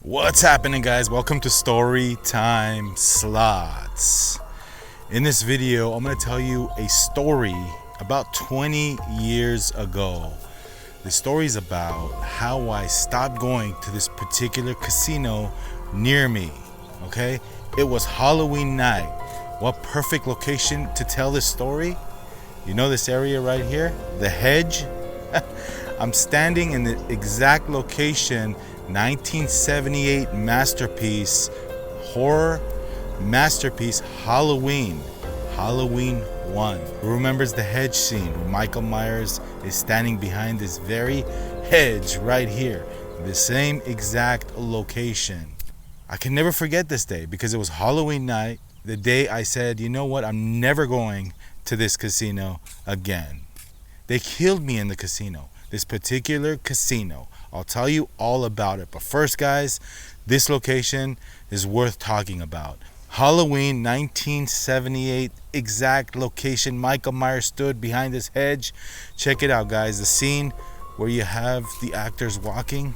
What's happening, guys? Welcome to Storytime Slots. In this video, I'm going to tell you a story about 20 years ago. The story is about how I stopped going to this particular casino near me. Okay? It was Halloween night. What perfect location to tell this story? You know this area right here? The hedge? I'm standing in the exact location 1978 masterpiece, horror masterpiece, Halloween 1. Who remembers the hedge scene where Michael Myers is standing behind this very hedge right here, the same exact location. I can never forget this day because it was Halloween night, the day I said, you know what, I'm never going to this casino again. They killed me in the casino, this particular casino. I'll tell you all about it. But first, guys, this location is worth talking about. Halloween 1978, exact location. Michael Myers stood behind this hedge. Check it out, guys. The scene where you have the actors walking.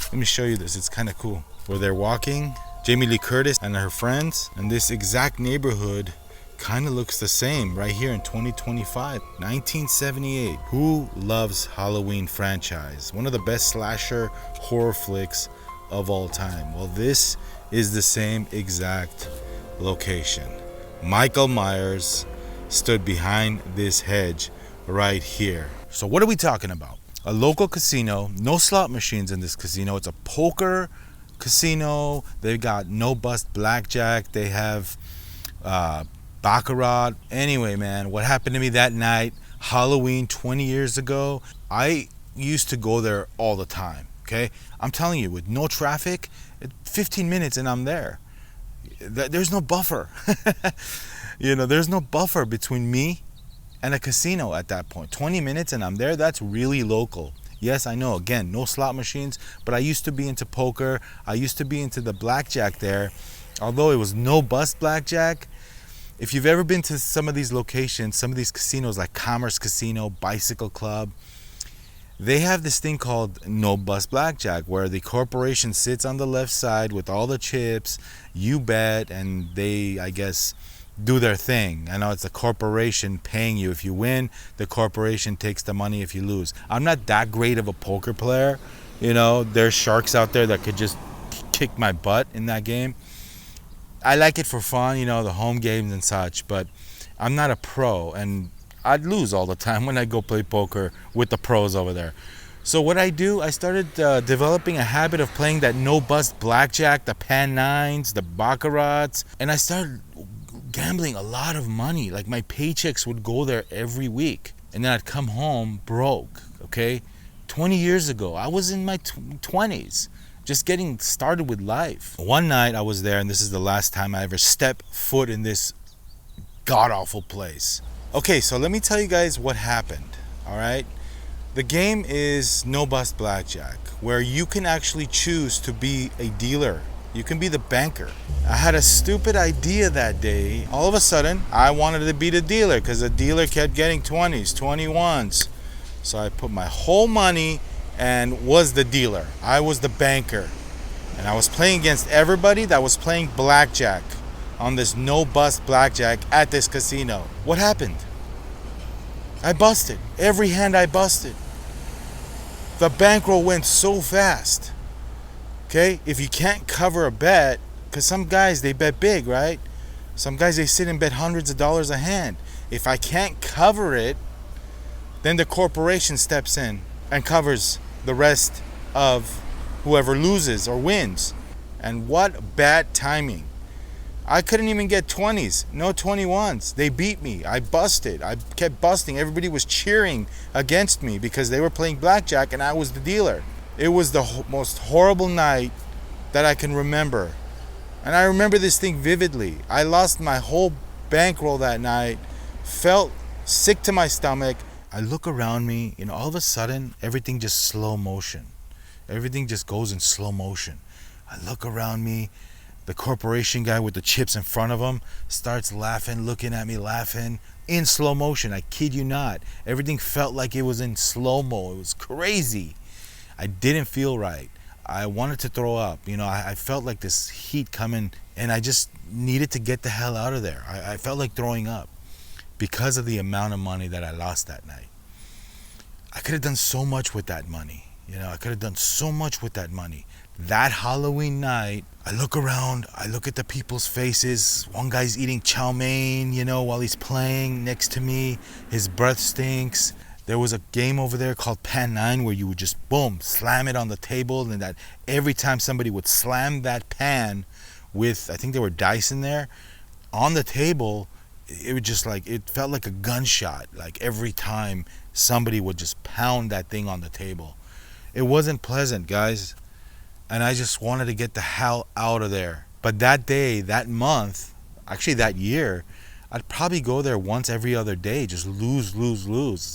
Let me show you this. It's kind of cool. Where they're walking, Jamie Lee Curtis and her friends. And this exact neighborhood kind of looks the same right here in 2025. 1978. Who loves Halloween franchise? One of the best slasher horror flicks of all time. Well, this is the same exact location. Michael Myers stood behind this hedge right here. So what are we talking about? A local casino, no slot machines in this casino. It's a poker casino. They've got no bust blackjack. They have baccarat. Anyway, man, what happened to me that night, Halloween 20 years ago, I used to go there all the time, okay? I'm telling you, with no traffic, 15 minutes and I'm there. There's no buffer. There's no buffer between me and a casino at that point. 20 minutes and I'm there. That's really local. Yes, I know, again, no slot machines, but I used to be into poker. I used to be into the blackjack there. Although it was no bust blackjack, if you've ever been to some of these locations, some of these casinos like Commerce Casino, Bicycle Club, they have this thing called no bust blackjack where the corporation sits on the left side with all the chips, you bet, and they, I guess, do their thing. I know it's the corporation paying you. If you win, the corporation takes the money if you lose. I'm not that great of a poker player. There's sharks out there that could just kick my butt in that game. I like it for fun, the home games and such, but I'm not a pro, and I'd lose all the time when I go play poker with the pros over there. So what I do, I started developing a habit of playing that no-bust blackjack, the pan nines, the baccarats, and I started gambling a lot of money. Like my paychecks would go there every week, and then I'd come home broke, okay? 20 years ago, I was in my 20s. Just getting started with life. One night I was there, and this is the last time I ever stepped foot in this god-awful place. Okay, so let me tell you guys what happened, all right? The game is no bust blackjack, where you can actually choose to be a dealer. You can be the banker. I had a stupid idea that day. All of a sudden, I wanted to be the dealer because the dealer kept getting 20s, 21s. So I put my whole money and was the dealer. I was the banker. And I was playing against everybody that was playing blackjack on this no-bust blackjack at this casino. What happened? I busted. Every hand I busted. The bankroll went so fast. Okay? If you can't cover a bet, because some guys, they bet big, right? Some guys, they sit and bet hundreds of dollars a hand. If I can't cover it, then the corporation steps in and covers the rest of whoever loses or wins. And what bad timing. I couldn't even get 20s, no 21s. They beat me. I busted. I kept busting. Everybody was cheering against me because they were playing blackjack and I was the dealer. It was the most horrible night that I can remember. And I remember this thing vividly. I lost my whole bankroll that night, felt sick to my stomach. I look around me, all of a sudden, everything just slow motion. Everything just goes in slow motion. I look around me, the corporation guy with the chips in front of him starts laughing, looking at me, laughing in slow motion. I kid you not. Everything felt like it was in slow-mo. It was crazy. I didn't feel right. I wanted to throw up. I felt like this heat coming, and I just needed to get the hell out of there. I felt like throwing up because of the amount of money that I lost that night. I could have done so much with that money. I could have done so much with that money. That Halloween night, I look around, I look at the people's faces. One guy's eating chow mein, while he's playing next to me. His breath stinks. There was a game over there called Pan 9 where you would just, boom, slam it on the table, and that every time somebody would slam that pan with, I think there were dice in there, on the table, it would just it felt like a gunshot, like every time somebody would just pound that thing on the table. It wasn't pleasant, guys, and I just wanted to get the hell out of there. But that day, that month, actually that year, I'd probably go there once every other day, just lose.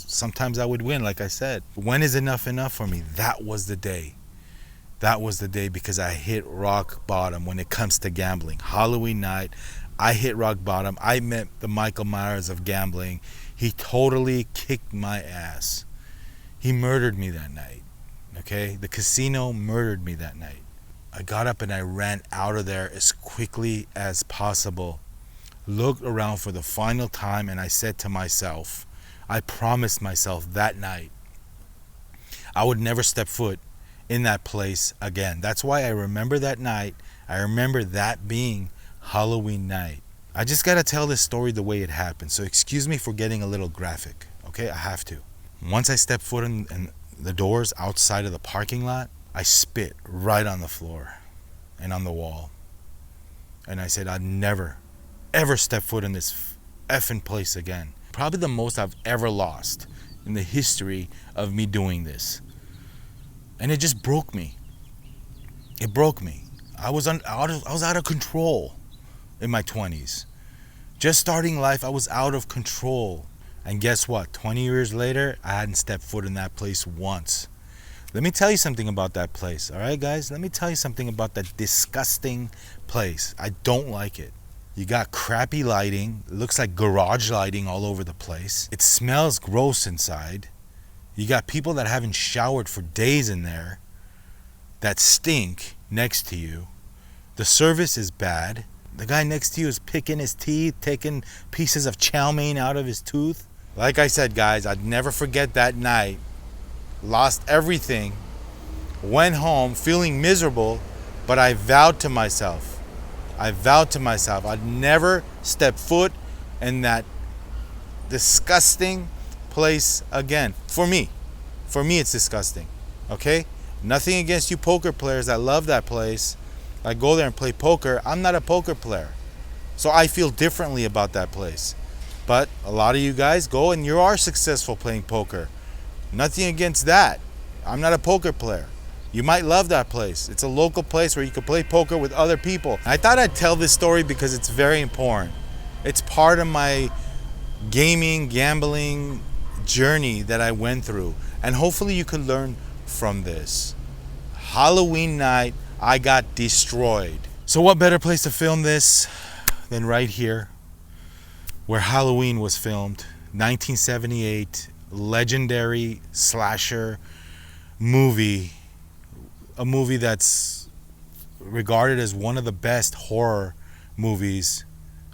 Sometimes I would win, like I said. When is enough for me? That was the day. That was the day, because I hit rock bottom when it comes to gambling. Halloween night, I hit rock bottom. I met the Michael Myers of gambling. He totally kicked my ass. He murdered me that night, okay? The casino murdered me that night. I got up and I ran out of there as quickly as possible. Looked around for the final time, and I said to myself, I promised myself that night I would never step foot in that place again. That's why I remember that night. I remember that being Halloween night. I just gotta tell this story the way it happened, so excuse me for getting a little graphic, okay? I have to. Once I stepped foot in the doors outside of the parking lot, I spit right on the floor and on the wall. And I said I'd never, ever step foot in this effing place again. Probably the most I've ever lost in the history of me doing this. And it just broke me. It broke me. I was out of control in my 20s. Just starting life, I was out of control. And guess what? 20 years later, I hadn't stepped foot in that place once. Let me tell you something about that place, all right, guys? Let me tell you something about that disgusting place. I don't like it. You got crappy lighting. It looks like garage lighting all over the place. It smells gross inside. You got people that haven't showered for days in there that stink next to you. The service is bad. The guy next to you is picking his teeth, taking pieces of chow mein out of his tooth. Like I said, guys, I'd never forget that night. Lost everything. Went home feeling miserable, but I vowed to myself I'd never step foot in that disgusting place again. For me, it's disgusting. Okay? Nothing against you poker players that love that place. I go there and play poker. I'm not a poker player, so I feel differently about that place. But a lot of you guys go and you are successful playing poker. Nothing against that. I'm not a poker player. You might love that place. It's a local place where you can play poker with other people. I thought I'd tell this story because it's very important. It's part of my gambling journey that I went through. And hopefully you could learn from this. Halloween night, I got destroyed. So what better place to film this than right here, where Halloween was filmed. 1978, legendary slasher movie. A movie that's regarded as one of the best horror movies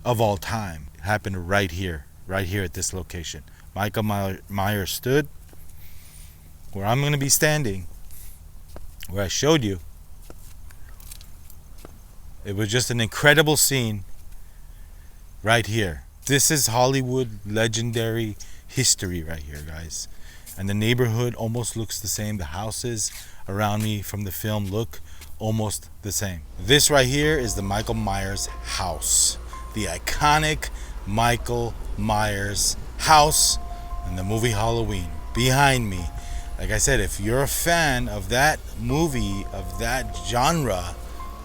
of all time. It happened right here at this location. Michael Myers stood where I'm going to be standing, where I showed you. It was just an incredible scene right here. This is Hollywood legendary history right here, guys. And the neighborhood almost looks the same. The houses around me from the film look almost the same. This right here is the Michael Myers house. The iconic Michael Myers house in the movie Halloween. Behind me. Like I said, if you're a fan of that movie, of that genre,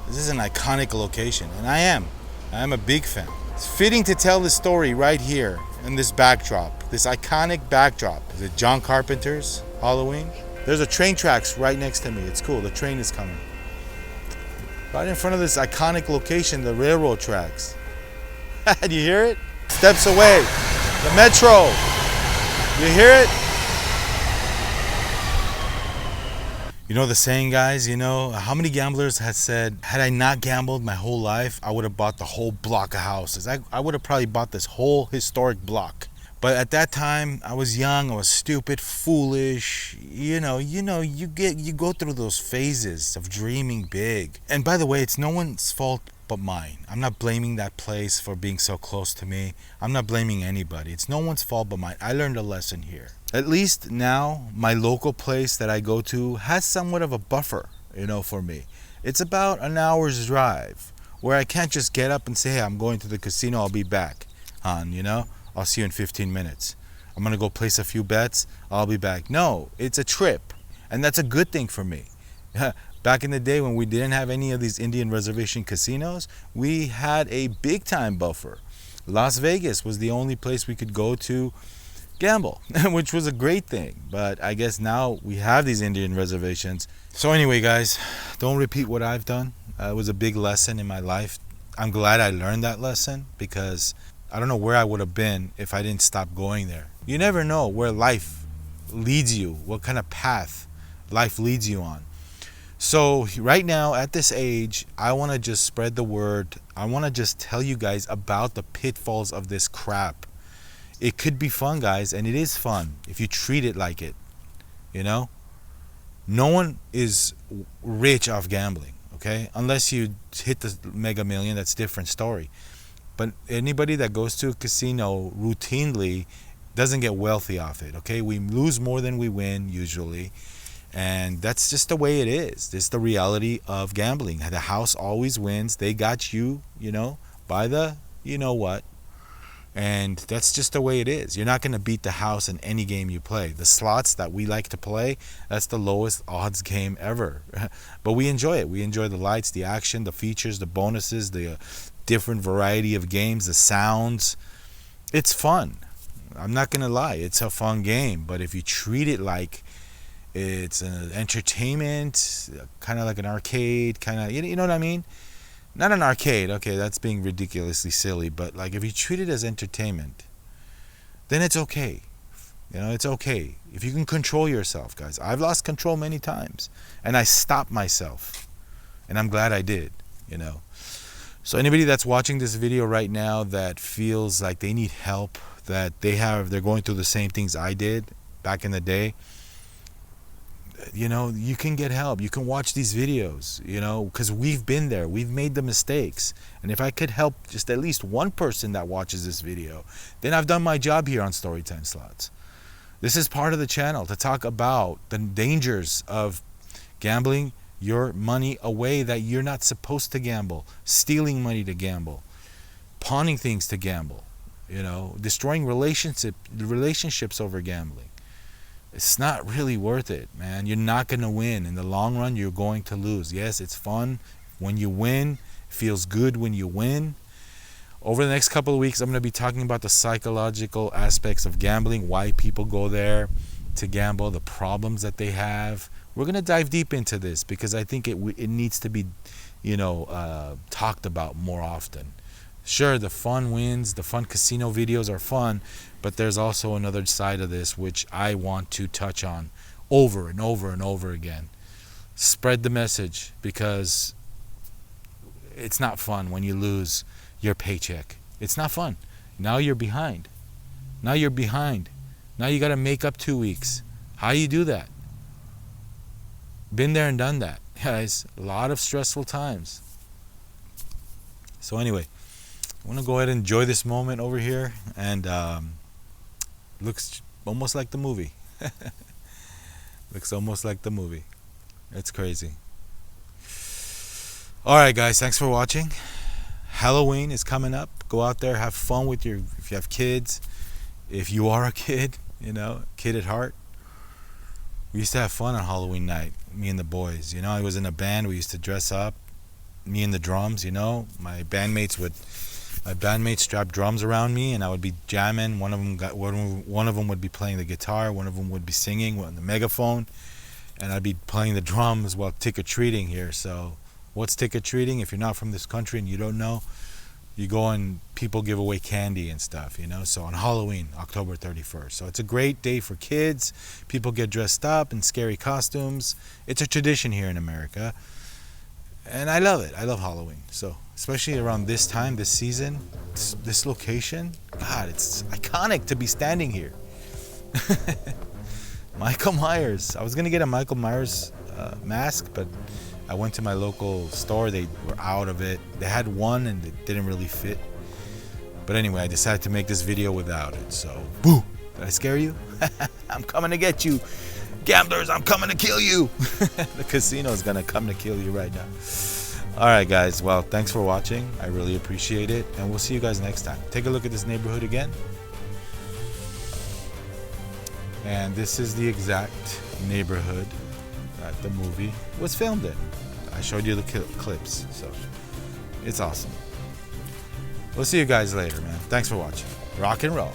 this is an iconic location. And I am a big fan. It's fitting to tell the story right here in this backdrop, this iconic backdrop. Is it John Carpenter's Halloween? There's a train tracks right next to me. It's cool. The train is coming. Right in front of this iconic location, the railroad tracks. Do you hear it? Steps away. The metro. You hear it? You know the saying, guys, how many gamblers had said, had I not gambled my whole life, I would have bought the whole block of houses. I would have probably bought this whole historic block. But at that time, I was young, I was stupid, foolish. You go through those phases of dreaming big. And by the way, it's no one's fault but mine. I'm not blaming that place for being so close to me. I'm not blaming anybody. It's no one's fault but mine. I learned a lesson here. At least now, my local place that I go to has somewhat of a buffer, for me. It's about an hour's drive where I can't just get up and say, hey, I'm going to the casino, I'll be back, hon. I'll see you in 15 minutes. I'm going to go place a few bets, I'll be back. No, it's a trip. And that's a good thing for me. Back in the day when we didn't have any of these Indian reservation casinos, we had a big time buffer. Las Vegas was the only place we could go to gamble, which was a great thing. But I guess now we have these Indian reservations. So anyway, guys, don't repeat what I've done. It was a big lesson in my life. I'm glad I learned that lesson because I don't know where I would have been if I didn't stop going there. You never know where life leads you, what kind of path life leads you on. So right now at this age, I want to just spread the word. I want to just tell you guys about the pitfalls of this crap. It could be fun, guys, and it is fun if you treat it like it. No one is rich off gambling, okay? Unless you hit the mega million, that's a different story. But anybody that goes to a casino routinely doesn't get wealthy off it, okay? We lose more than we win usually. And that's just the way it is. This is the reality of gambling. The house always wins. They got you, by the what. And that's just the way it is. You're not going to beat the house in any game you play. The slots that we like to play, that's the lowest odds game ever. But we enjoy it. We enjoy the lights, the action, the features, the bonuses, the different variety of games, the sounds. It's fun. I'm not going to lie. It's a fun game. But if you treat it like it's an entertainment, kind of like an arcade, you know what I mean? Not an arcade, okay, that's being ridiculously silly, but like if you treat it as entertainment, then it's okay. It's okay. If you can control yourself, guys. I've lost control many times, and I stopped myself, and I'm glad I did, So anybody that's watching this video right now that feels like they need help, that they're going through the same things I did back in the day, you can get help. You can watch these videos, because we've been there. We've made the mistakes. And if I could help just at least one person that watches this video, then I've done my job here on Storytime Slots. This is part of the channel to talk about the dangers of gambling your money away that you're not supposed to gamble, stealing money to gamble, pawning things to gamble, destroying relationships over gambling. It's not really worth it, man. You're not going to win. In the long run, you're going to lose. Yes, it's fun when you win. It feels good when you win. Over the next couple of weeks, I'm going to be talking about the psychological aspects of gambling, why people go there to gamble, the problems that they have. We're going to dive deep into this because I think it needs to be, talked about more often. Sure, the fun wins, the fun casino videos are fun, but there's also another side of this which I want to touch on over and over and over again. Spread the message because it's not fun when you lose your paycheck. It's not fun. Now you're behind. Now you got to make up 2 weeks. How do you do that? Been there and done that, guys. A lot of stressful times. So anyway, I want to go ahead and enjoy this moment over here, and looks almost like the movie. Looks almost like the movie. It's crazy. All right, guys, thanks for watching. Halloween is coming up. Go out there, have fun with if you have kids, if you are a kid, kid at heart. We used to have fun on Halloween night, me and the boys. I was in a band. We used to dress up, me and the drums. My bandmates strapped drums around me, and I would be jamming. One of them would be playing the guitar. One of them would be singing on the megaphone, and I'd be playing the drums while trick-or-treating here. So, what's trick-or-treating? If you're not from this country and you don't know, you go and people give away candy and stuff, you know. So on Halloween, October 31st. So it's a great day for kids. People get dressed up in scary costumes. It's a tradition here in America. And I love it. I love Halloween. So especially around this time, this season, this location, God, it's iconic to be standing here. Michael Myers. I was gonna get a Michael Myers mask, but I went to my local store. They were out of it. They had one and it didn't really fit. But anyway, I decided to make this video without it. So, boo! Did I scare you? I'm coming to get you. Gamblers, I'm coming to kill you. The casino is gonna come to kill you right now. All right, guys. Well, thanks for watching. I really appreciate it. And we'll see you guys next time. Take a look at this neighborhood again. And this is the exact neighborhood that the movie was filmed in. I showed you the clips, so it's awesome. We'll see you guys later, man. Thanks for watching. Rock and roll.